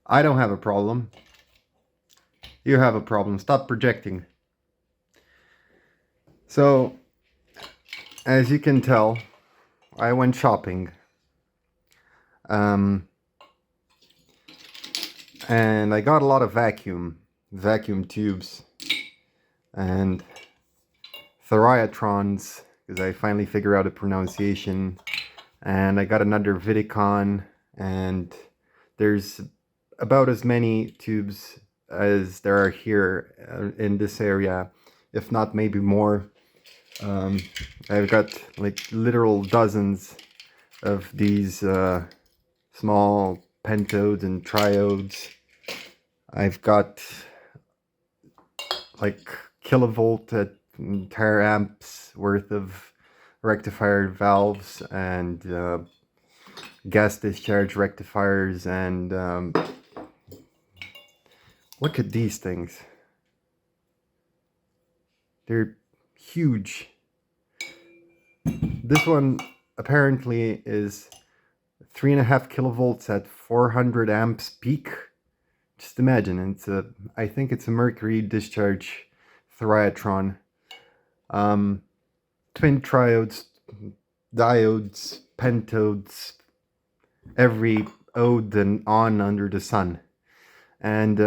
I don't have a problem. You have a problem. Stop projecting. So, as you can tell, I went shopping. Um, and I got a lot of vacuum tubes, and Thryatrons, because I finally figured out a pronunciation. And I got another vidicon, and there's about as many tubes as there are here in this area, if not maybe more. Um, I've got like literal dozens of these small pentodes and triodes. I've got like kilovolt at tare amps worth of rectifier valves and gas discharge rectifiers, and look at these things. They're huge. This one apparently is 3.5 kilovolts at 400 amps peak. Just imagine, I think it's a mercury discharge Thyratron. Twin triodes, diodes, pentodes, every ode and on under the sun. And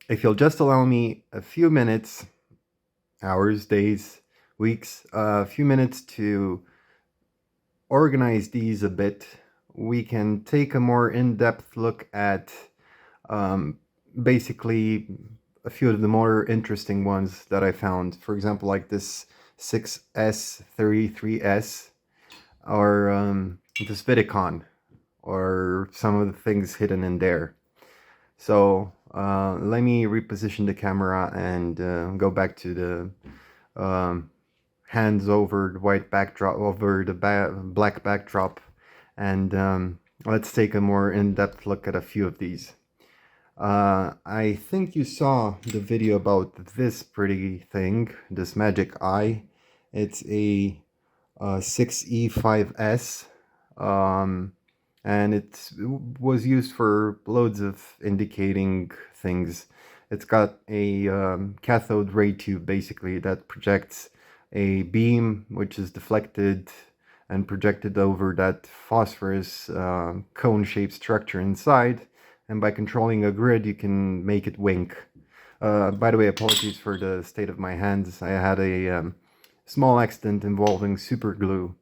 if you'll just allow me a few minutes, hours, days, weeks, a few minutes to organize these a bit, we can take a more in-depth look at basically a few of the more interesting ones that I found. For example, like this 6S33S, or this vidicon, or some of the things hidden in there. So let me reposition the camera and go back to the hands over the white backdrop, over the black backdrop, and let's take a more in-depth look at a few of these. I think you saw the video about this pretty thing, this magic eye. It's a 6E5S, and it was used for loads of indicating things. It's got a cathode ray tube, basically, that projects a beam which is deflected and projected over that phosphorus cone-shaped structure inside. And by controlling a grid, you can make it wink. By the way, apologies for the state of my hands. I had a small accident involving super glue.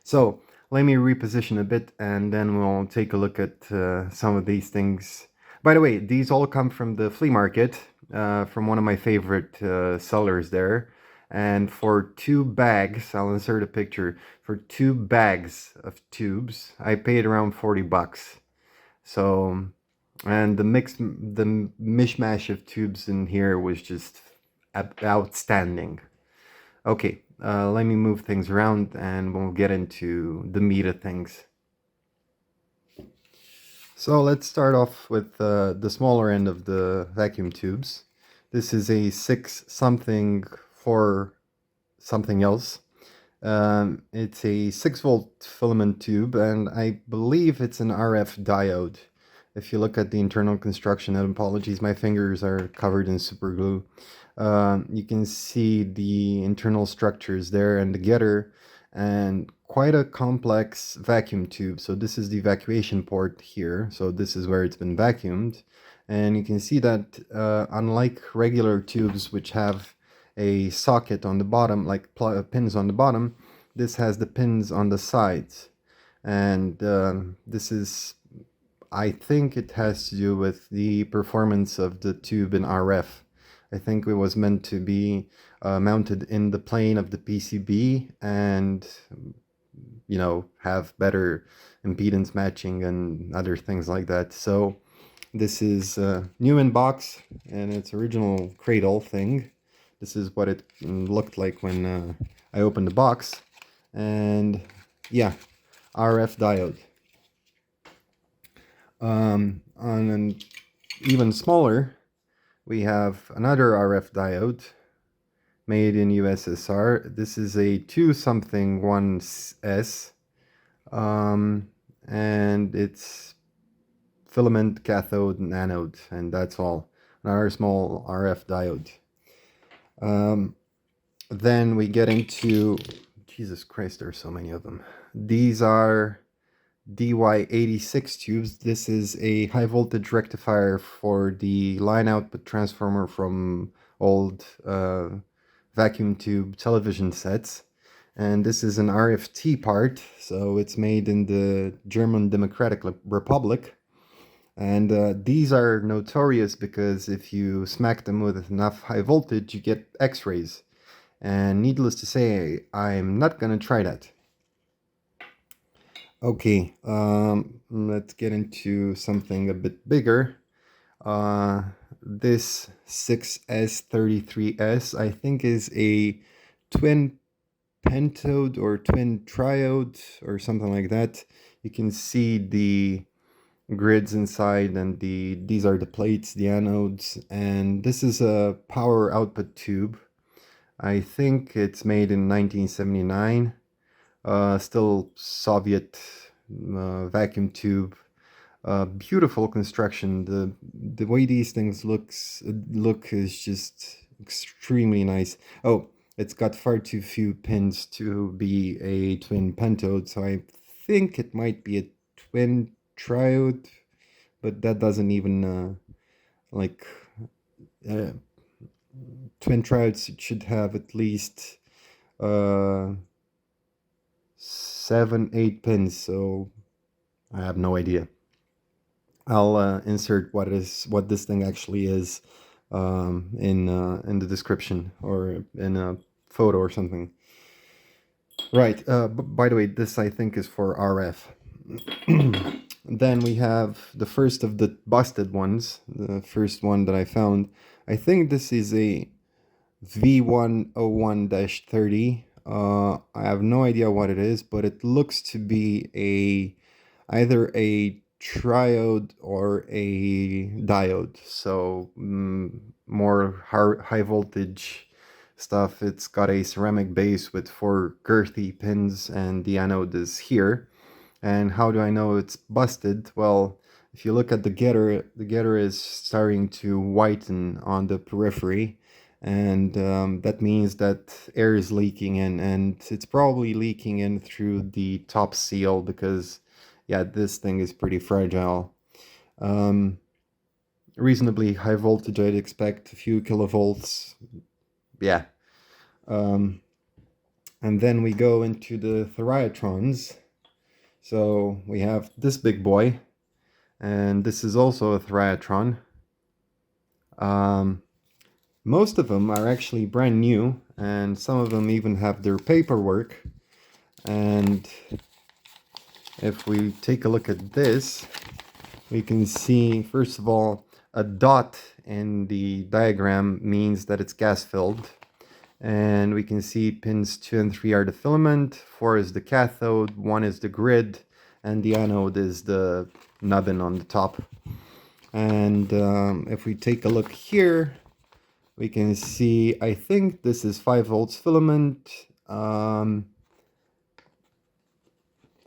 So let me reposition a bit, and then we'll take a look at some of these things. By the way, these all come from the flea market, from one of my favorite sellers there. And for 2 bags, I'll insert a picture, for 2 bags of tubes, I paid around 40 bucks. So, and the mishmash of tubes in here was just outstanding. Okay, let me move things around and we'll get into the meat of things. So let's start off with the smaller end of the vacuum tubes. This is a 6 something for something else. It's a 6-volt filament tube, and I believe it's an RF diode. If you look at the internal construction, and apologies, my fingers are covered in super glue. You can see the internal structures there and the getter, and quite a complex vacuum tube. So this is the evacuation port here. So this is where it's been vacuumed. And you can see that unlike regular tubes, which have a socket on the bottom, like pins on the bottom, this has the pins on the sides. And this is, I think it has to do with the performance of the tube in RF. I think it was meant to be mounted in the plane of the PCB and, you know, have better impedance matching and other things like that. So this is new in box, and its original cradle thing. This is what it looked like when I opened the box. And yeah, RF diode. On an even smaller, we have another RF diode made in USSR. This is a 2-something 1S, and it's filament, cathode, and anode, and that's all. Another small RF diode. Then we get into, Jesus Christ, there's so many of them. These are DY86 tubes. This is a high voltage rectifier for the line output transformer from old vacuum tube television sets. And this is an RFT part, so it's made in the German Democratic Republic. And these are notorious because if you smack them with enough high voltage, you get X-rays. And needless to say, I'm not gonna try that. Okay, let's get into something a bit bigger. This 6S33S, I think, is a twin pentode or twin triode or something like that. You can see the grids inside, and these are the plates, the anodes, and this is a power output tube. I think it's made in 1979. Still Soviet vacuum tube. Beautiful construction. The way these things look is just extremely nice. Oh, it's got far too few pins to be a twin pentode, so I think it might be a twin triode, but that doesn't even like twin triodes should have at least 7-8 pins, so I have no idea. I'll insert what this thing actually is in the description or in a photo or something. Right. By the way, this I think is for RF. Then we have the first of the busted ones. The first one that I found. I think this is a V101-30. I have no idea what it is, but it looks to be either a triode or a diode, so more high voltage stuff. It's got a ceramic base with 4 girthy pins, and the anode is here. And how do I know it's busted? Well, if you look at the getter is starting to whiten on the periphery, and that means that air is leaking in, and it's probably leaking in through the top seal, because yeah, this thing is pretty fragile. Reasonably high voltage, I'd expect a few kilovolts. Yeah. And then we go into the Thryatrons. So we have this big boy, and this is also a Thyratron. Most of them are actually brand new, and some of them even have their paperwork. And if we take a look at this, we can see, first of all, a dot in the diagram means that it's gas filled. And we can see pins 2 and 3 are the filament, 4 is the cathode, 1 is the grid, and the anode is the nubbin on the top. And if we take a look here, we can see, I think this is 5 volts filament,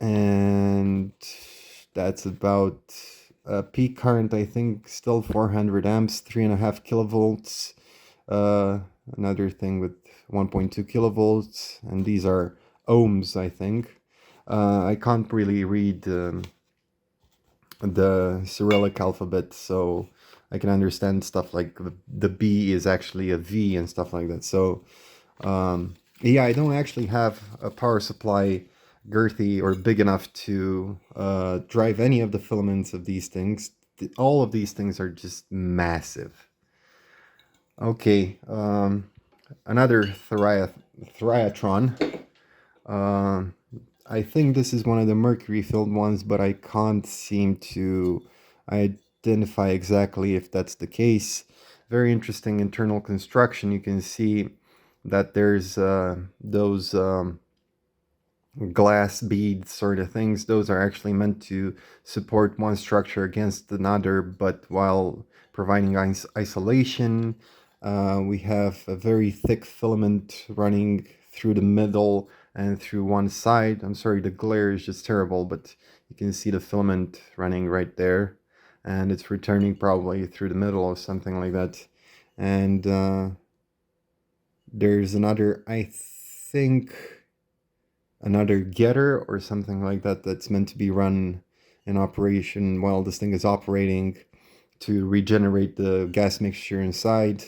and that's about peak current, I think, still 400 amps, 3.5 kilovolts. Another thing with 1.2 kilovolts, and these are ohms, I think. I can't really read the Cyrillic alphabet, so I can understand stuff like the B is actually a V and stuff like that. So yeah, I don't actually have a power supply girthy or big enough to drive any of the filaments of these things. All of these things are just massive. Okay, another Thyratron. I think this is one of the mercury filled ones, but I can't seem to identify exactly if that's the case. Very interesting internal construction. You can see that there's those glass bead sort of things. Those are actually meant to support one structure against another, but while providing isolation. We have a very thick filament running through the middle and through one side. I'm sorry, the glare is just terrible, but you can see the filament running right there. and it's returning probably through the middle or something like that. And there's another, I think, another getter or something like that that's meant to be run in operation while this thing is operating to regenerate the gas mixture inside.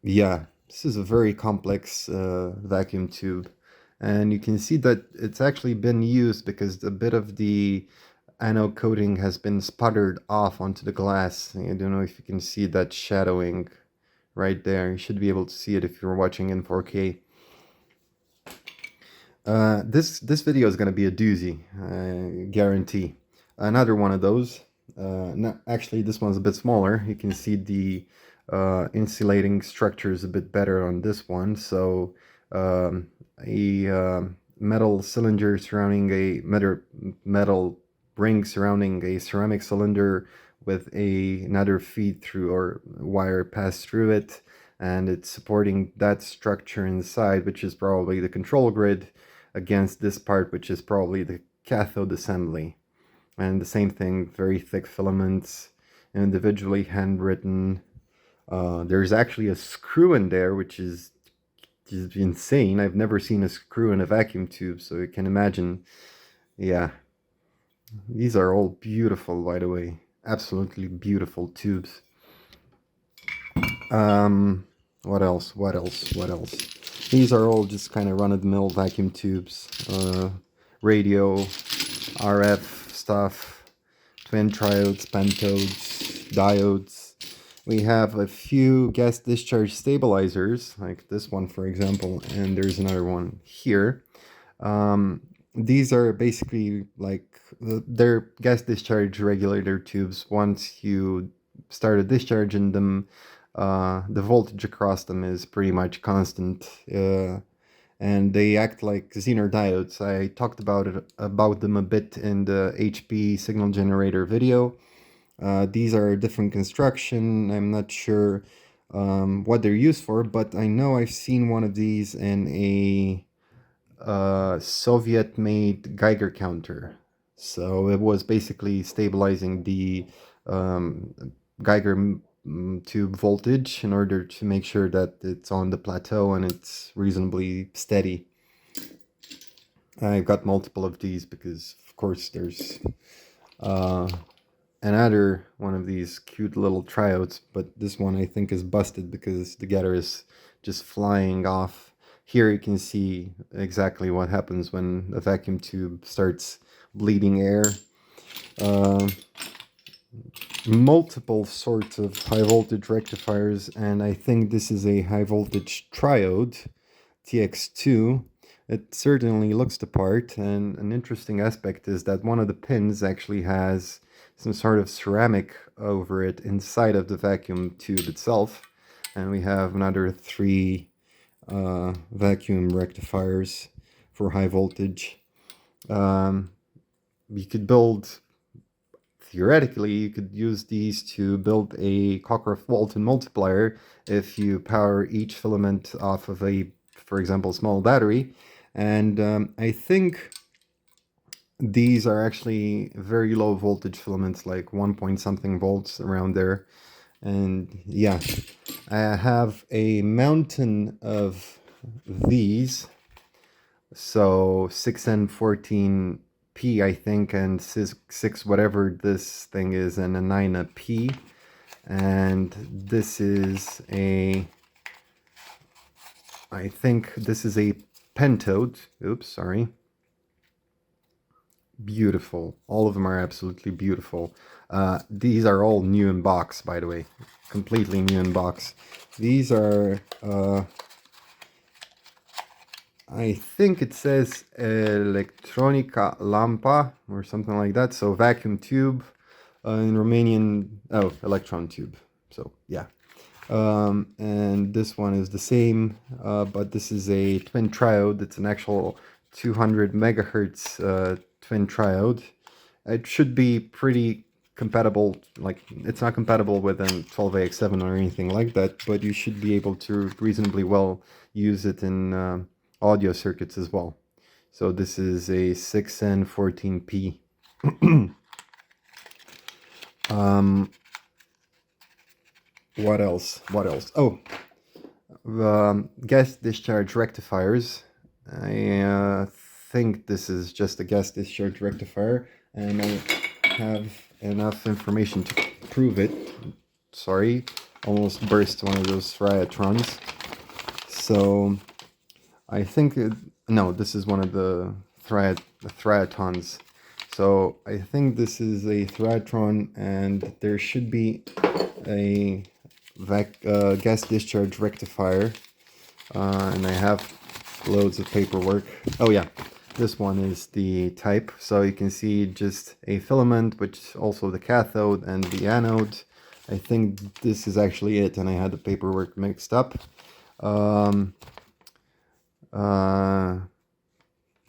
Yeah, this is a very complex vacuum tube, and you can see that it's actually been used because a bit of the anode coating has been sputtered off onto the glass. I don't know if you can see that shadowing right there. You should be able to see it if you're watching in 4K. This video is going to be a doozy, I guarantee. Another one of those. No, actually, this one's a bit smaller. You can see the insulating structure is a bit better on this one. So a metal cylinder surrounding a metal ring surrounding a ceramic cylinder with another feed through or wire passed through it, and it's supporting that structure inside, which is probably the control grid, against this part, which is probably the cathode assembly. And the same thing, very thick filaments, individually handwritten. There's actually a screw in there, which is insane. I've never seen a screw in a vacuum tube, so you can imagine. Yeah, these are all beautiful, by the way. Absolutely beautiful tubes. What else? What else? What else? These are all just kind of run-of-the-mill vacuum tubes. Radio, RF stuff, twin triodes, pentodes, diodes. We have a few gas discharge stabilizers, like this one, for example, and there's another one here. These are basically like, they're gas discharge regulator tubes. Once you start a discharge in them, the voltage across them is pretty much constant, and they act like Zener diodes. I talked about them a bit in the HP signal generator video. These are a different construction. I'm not sure what they're used for, but I know I've seen one of these in a Soviet-made Geiger counter. So it was basically stabilizing the Geiger tube voltage in order to make sure that it's on the plateau and it's reasonably steady. I've got multiple of these because, of course, there's another one of these cute little triodes, but this one I think is busted because the getter is just flying off. Here you can see exactly what happens when a vacuum tube starts bleeding air. Multiple sorts of high voltage rectifiers, and I think this is a high voltage triode, TX2. It certainly looks the part, and an interesting aspect is that one of the pins actually has some sort of ceramic over it inside of the vacuum tube itself. And we have another 3 vacuum rectifiers for high voltage. You could build, theoretically, you could use these to build a Cockcroft-Walton multiplier if you power each filament off of a, for example, small battery. And I think these are actually very low voltage filaments, like 1 point something volts around there. And yeah, I have a mountain of these. So 6N14P, I think, and 6 whatever this thing is, and a 9P. And this is a, I think this is a pentode. Oops, sorry. Beautiful. All of them are absolutely beautiful. These are all new in box, by the way. Completely new in box. These are, I think it says Electronica Lampa or something like that. So vacuum tube, in Romanian, oh, electron tube. So yeah. And this one is the same, but this is a twin triode. It's an actual 200 megahertz twin triode. It should be pretty compatible, like it's not compatible with an 12AX7 or anything like that, but you should be able to reasonably well use it in audio circuits as well. So this is a 6N14P. What else? What else? Oh, gas discharge rectifiers. I think this is just a gas discharge rectifier, and I have enough information to prove it. Sorry, almost burst one of those Thryatrons. So I think no, this is one of the Thryatons. So I think this is a Thyratron, and there should be a gas discharge rectifier, and I have loads of paperwork. Oh yeah, this one is the type. So you can see just a filament, which also the cathode and the anode. I think this is actually it, and I had the paperwork mixed up.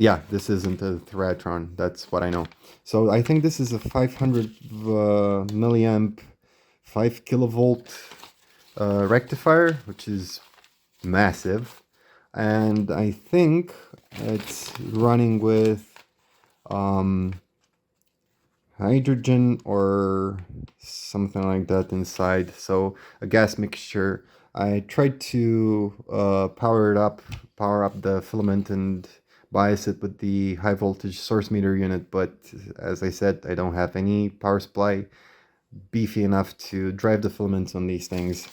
Yeah, this isn't a Thyratron, that's what I know. So I think this is a 500 milliamp 5 kilovolt rectifier, which is massive, and I think it's running with hydrogen or something like that inside, so a gas mixture. I tried to power up the filament and bias it with the high voltage source meter unit, but as I said, I don't have any power supply beefy enough to drive the filaments on these things.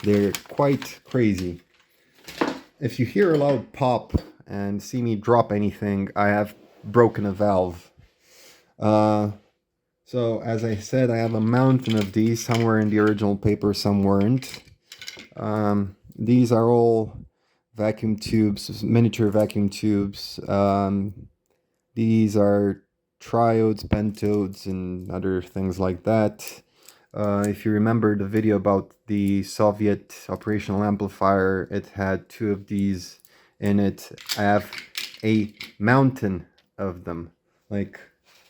They're quite crazy. If you hear a loud pop and see me drop anything, I have broken a valve. So as I said, I have a mountain of these, somewhere in the original paper, some weren't. These are all vacuum tubes, miniature vacuum tubes. These are triodes, pentodes, and other things like that. If you remember the video about the Soviet operational amplifier, it had 2 of these in it. I have a mountain of them, like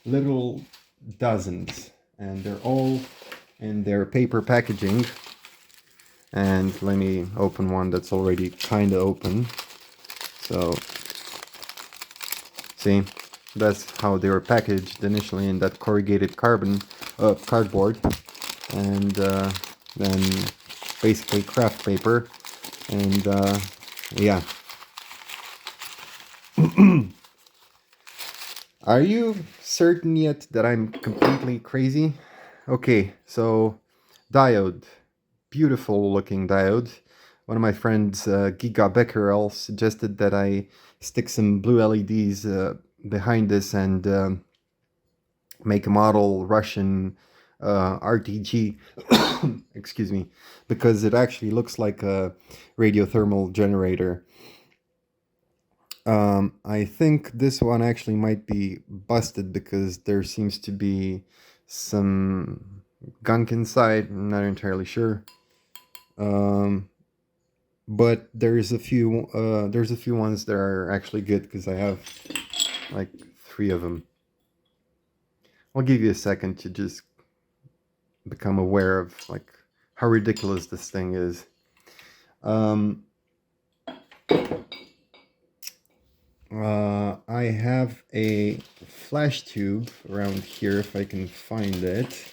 little dozens, and they're all in their paper packaging. And let me open one that's already kind of open. So, see, that's how they were packaged initially, in that corrugated cardboard, and then basically craft paper, and yeah. Are you certain yet that I'm completely crazy? Okay, so diode, beautiful looking diode. One of my friends, Giga Becquerel, suggested that I stick some blue LEDs behind this and make a model Russian RTG, excuse me, because it actually looks like a radiothermal generator. I think this one actually might be busted because there seems to be some gunk inside. I'm not entirely sure. But there's a few ones that are actually good, because I have like 3 of them. I'll give you a second to just become aware of like how ridiculous this thing is. I have a flash tube around here, if I can find it.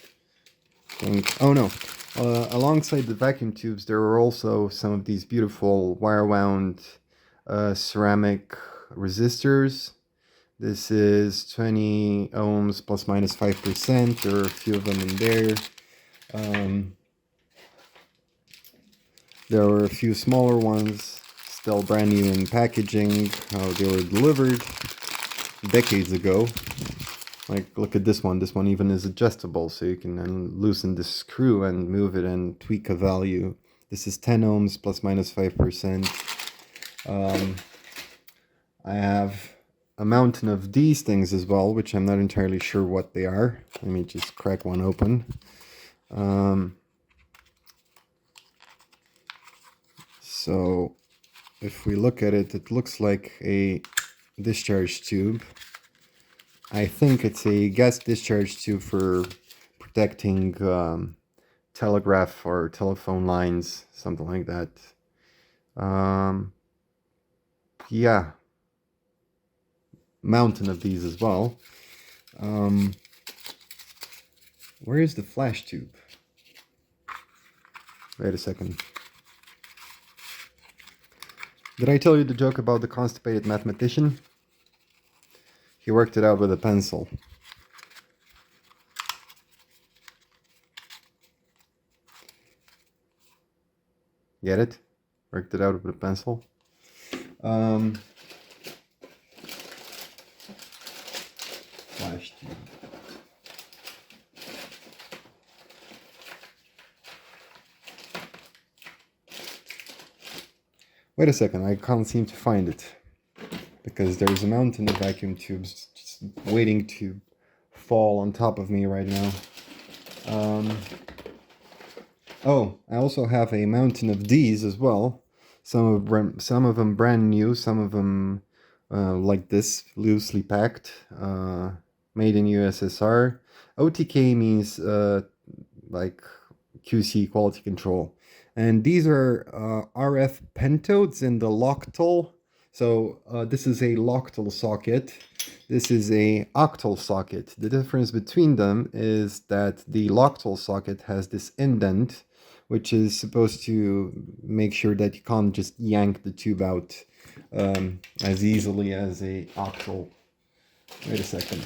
Oh no, alongside the vacuum tubes there are also some of these beautiful wire wound ceramic resistors. This is 20 ohms plus minus 5%. There are a few of them in there. There were a few smaller ones, still brand new in packaging, how they were delivered decades ago. Like, look at this one. This one even is adjustable, so you can loosen the screw and move it and tweak a value. This is 10 ohms plus minus 5%. I have a mountain of these things as well, which I'm not entirely sure what they are. Let me just crack one open. So if we look at it, it looks like a discharge tube. I think it's a gas discharge tube for protecting telegraph or telephone lines, something like that. Yeah, mountain of these as well. Where is the flash tube? Wait a second. Did I tell you the joke about the constipated mathematician? He worked it out with a pencil. Get it? Worked it out with a pencil. Flash tube. Wait a second, I can't seem to find it. Because there's a mountain of vacuum tubes just waiting to fall on top of me right now. Oh, I also have a mountain of these as well. Some of them brand new, some of them like this, loosely packed, made in USSR. OTK means like QC, quality control. And these are RF pentodes in the Loctal. So this is a Loctal socket. This is a octal socket. The difference between them is that the Loctal socket has this indent, which is supposed to make sure that you can't just yank the tube out as easily as a octal. Wait a second.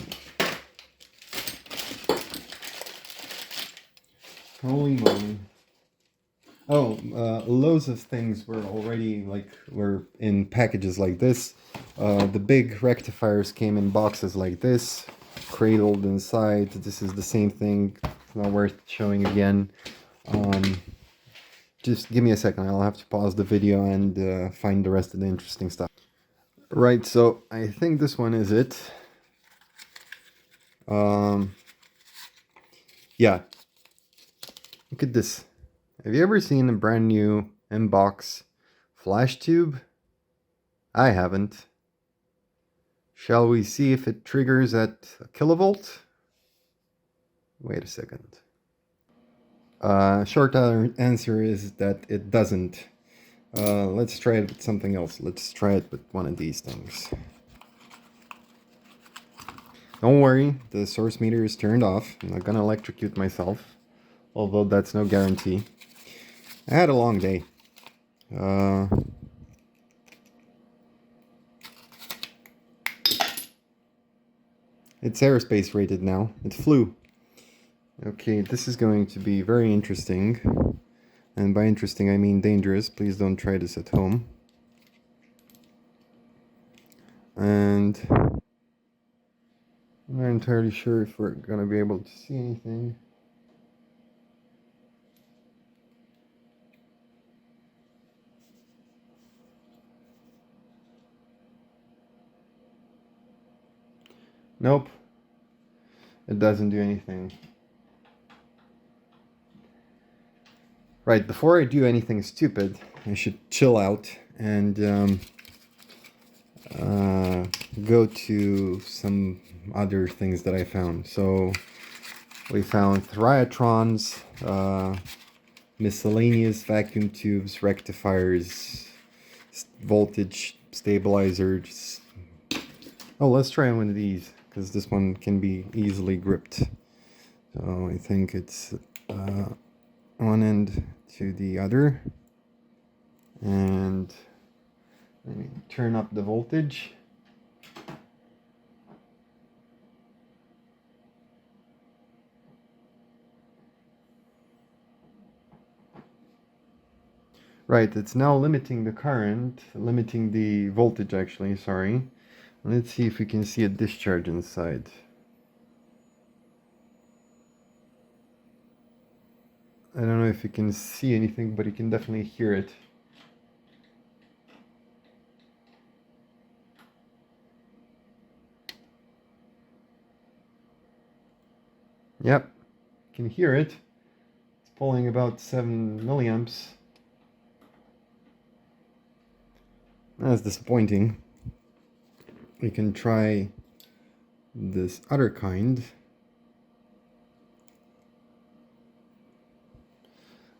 Holy moly. Oh, loads of things were in packages like this. The big rectifiers came in boxes like this, cradled inside. This is the same thing. It's not worth showing again. Just give me a second. I'll have to pause the video and find the rest of the interesting stuff. Right, so I think this one is it. Yeah. Look at this. Have you ever seen a brand new inbox flash tube? I haven't. Shall we see if it triggers at a kilovolt? Wait a second. Short answer is that it doesn't. Let's try it with something else. Let's try it with one of these things. Don't worry, the source meter is turned off. I'm not gonna electrocute myself, although that's no guarantee. I had a long day. It's aerospace rated now. It flew. Okay, this is going to be very interesting. And by interesting, I mean dangerous. Please don't try this at home. And I'm not entirely sure if we're going to be able to see anything. Nope. It doesn't do anything. Right, before I do anything stupid, I should chill out and go to some other things that I found. So we found Thryatrons, miscellaneous vacuum tubes, rectifiers, voltage stabilizers. Oh, let's try one of these, because this one can be easily gripped. So I think it's one end to the other. And let me turn up the voltage. Right, it's now limiting the current, limiting the voltage actually, sorry. Let's see if we can see a discharge inside. I don't know if you can see anything, but you can definitely hear it. Yep, you can hear it. It's pulling about 7 milliamps. That's disappointing. We can try this other kind.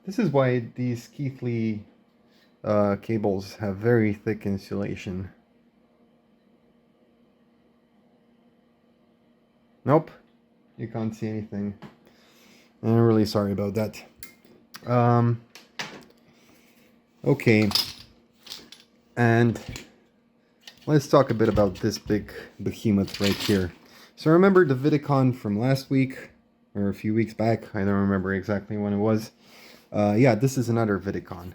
This is why these Keithley cables have very thick insulation. Nope, you can't see anything. And I'm really sorry about that. Okay, and let's talk a bit about this big behemoth right here. So remember the vidicon from last week, or a few weeks back? I don't remember exactly when it was. Yeah, this is another vidicon.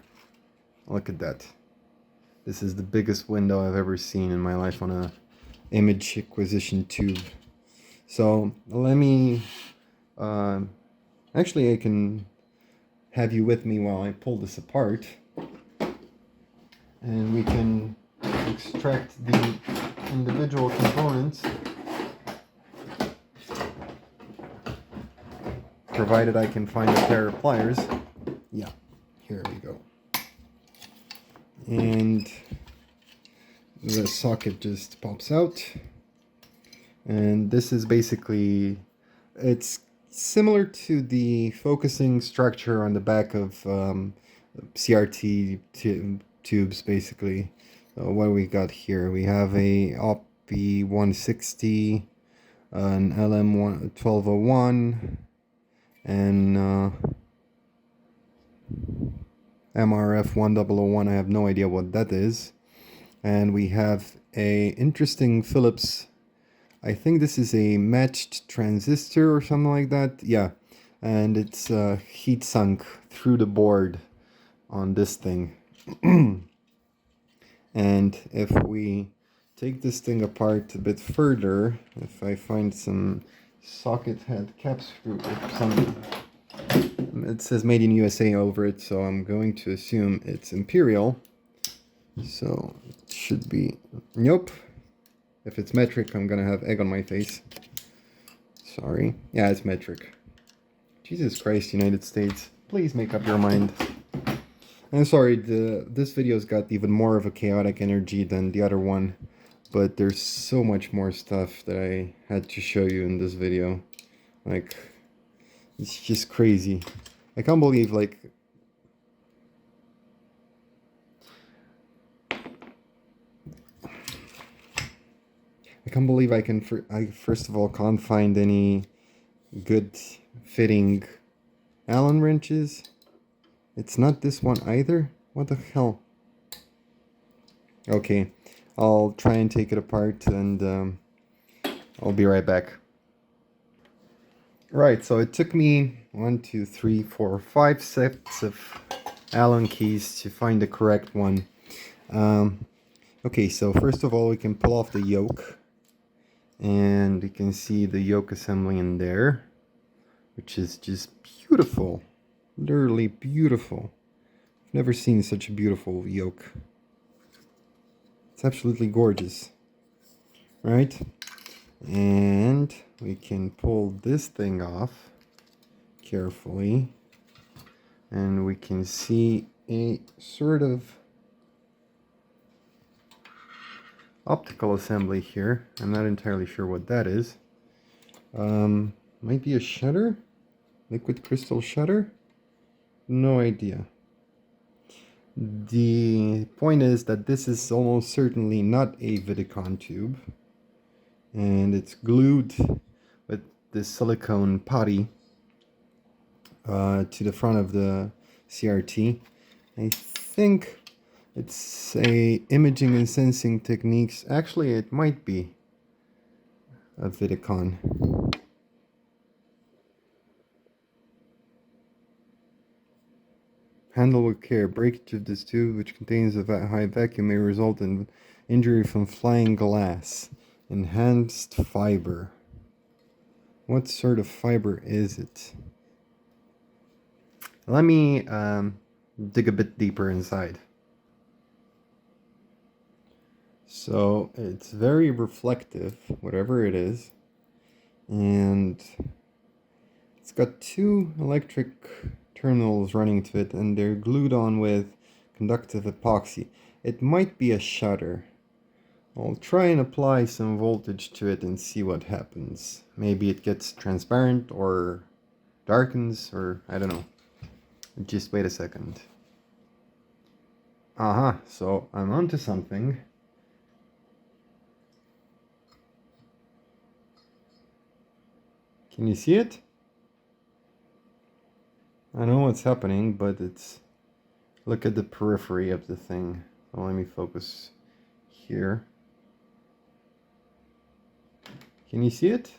Look at that. This is the biggest window I've ever seen in my life on a image acquisition tube. So let me, actually I can have you with me while I pull this apart. And we can extract the individual components, provided I can find a pair of pliers. Yeah, here we go. And the socket just pops out. And this is basically, it's similar to the focusing structure on the back of CRT tubes, basically. So what we got here, we have a OPI 160, an LM 1201, and MRF 1001. I have no idea what that is. And we have a interesting Philips, I think this is a matched transistor or something like that. Yeah, and it's heat sunk through the board on this thing. And if we take this thing apart a bit further, if I find some socket head caps through some, it says made in USA over it, so I'm going to assume it's Imperial. So it should be, nope. If it's metric, I'm gonna have egg on my face. Sorry. Yeah, it's metric. Jesus Christ, United States. Please make up your mind. I'm sorry, this video's got even more of a chaotic energy than the other one, but there's so much more stuff that I had to show you in this video. Like, it's just crazy. I can't believe, like, I can't believe I first of all can't find any good fitting Allen wrenches. It's not this one either? What the hell? Okay, I'll try and take it apart and I'll be right back. Right, so it took me 1, 2, 3, 4, 5 sets of Allen keys to find the correct one. Okay, so first of all we can pull off the yoke. And you can see the yoke assembly in there, which is just beautiful. Literally beautiful. I've never seen such a beautiful yoke. It's absolutely gorgeous. Right? And we can pull this thing off carefully. And we can see a sort of optical assembly here. I'm not entirely sure what that is. Might be a shutter? Liquid crystal shutter? No idea. The point is that this is almost certainly not a vidicon tube, and it's glued with this silicone putty to the front of the CRT. I think it's a imaging and sensing techniques. Actually, it might be a vidicon. Handle with care. Breakage of this tube, which contains a high vacuum, may result in injury from flying glass. Enhanced fiber. What sort of fiber is it? Let me dig a bit deeper inside. So it's very reflective, whatever it is, and it's got 2 electric terminals running to it, and they're glued on with conductive epoxy. It might be a shutter. I'll try and apply some voltage to it and see what happens. Maybe it gets transparent or darkens, or I don't know. Just wait a second. Aha, so I'm onto something. Can you see it? I know what's happening, but it's... Look at the periphery of the thing. Well, let me focus here. Can you see it?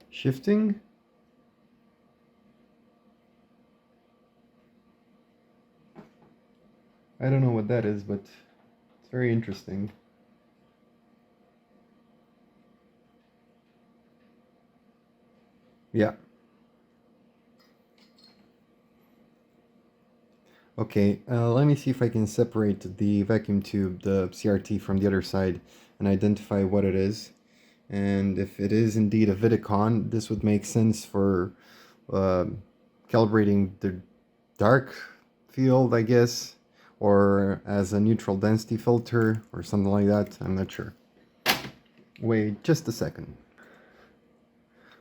Shifting? I don't know what that is, but it's very interesting. Yeah. Okay, let me see if I can separate the vacuum tube, the CRT, from the other side and identify what it is. And if it is indeed a vidicon, this would make sense for calibrating the dark field, I guess, or as a neutral density filter or something like that. I'm not sure. Wait just a second.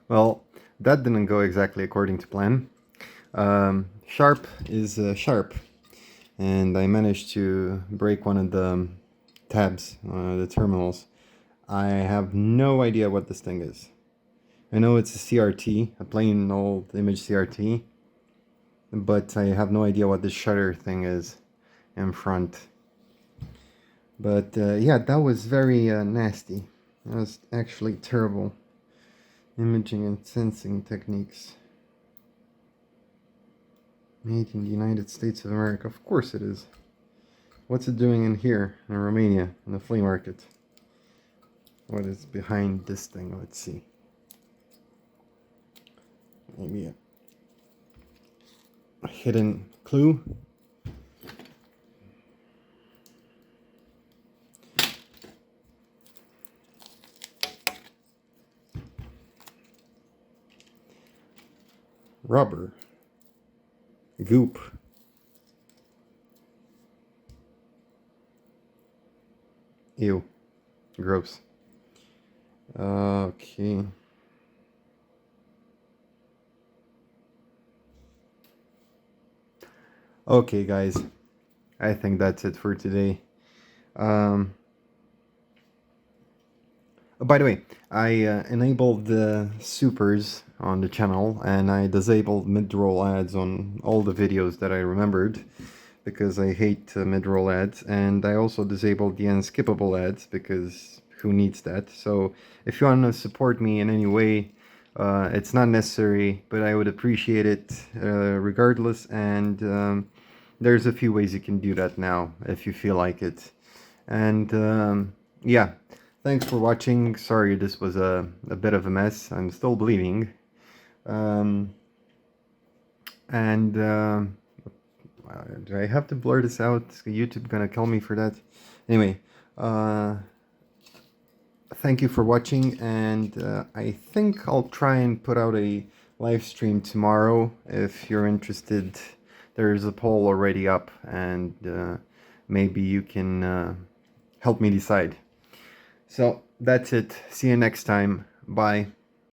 Well, that didn't go exactly according to plan. Sharp is sharp, and I managed to break one of the tabs, the terminals. I have no idea what this thing is. I know it's a CRT, a plain old image CRT, but I have no idea what this shutter thing is in front. But yeah, that was very nasty. That was actually terrible. Imaging and sensing techniques. Made in the United States of America. Of course it is. What's it doing in here, in Romania, in the flea market? What is behind this thing? Let's see. Maybe a hidden clue. Rubber. Goop. Ew. Gross. Okay. Okay, guys. I think that's it for today. By the way, I enabled the supers on the channel, and I disabled mid-roll ads on all the videos that I remembered, because I hate mid-roll ads, and I also disabled the unskippable ads, because who needs that? So if you want to support me in any way, it's not necessary, but I would appreciate it regardless, and there's a few ways you can do that now, if you feel like it. And yeah. Thanks for watching. Sorry this was a bit of a mess. I'm still bleeding. And do I have to blur this out? Is YouTube gonna kill me for that? Anyway, thank you for watching, and I think I'll try and put out a live stream tomorrow if you're interested. There's a poll already up, and maybe you can help me decide. So that's it. See you next time. Bye.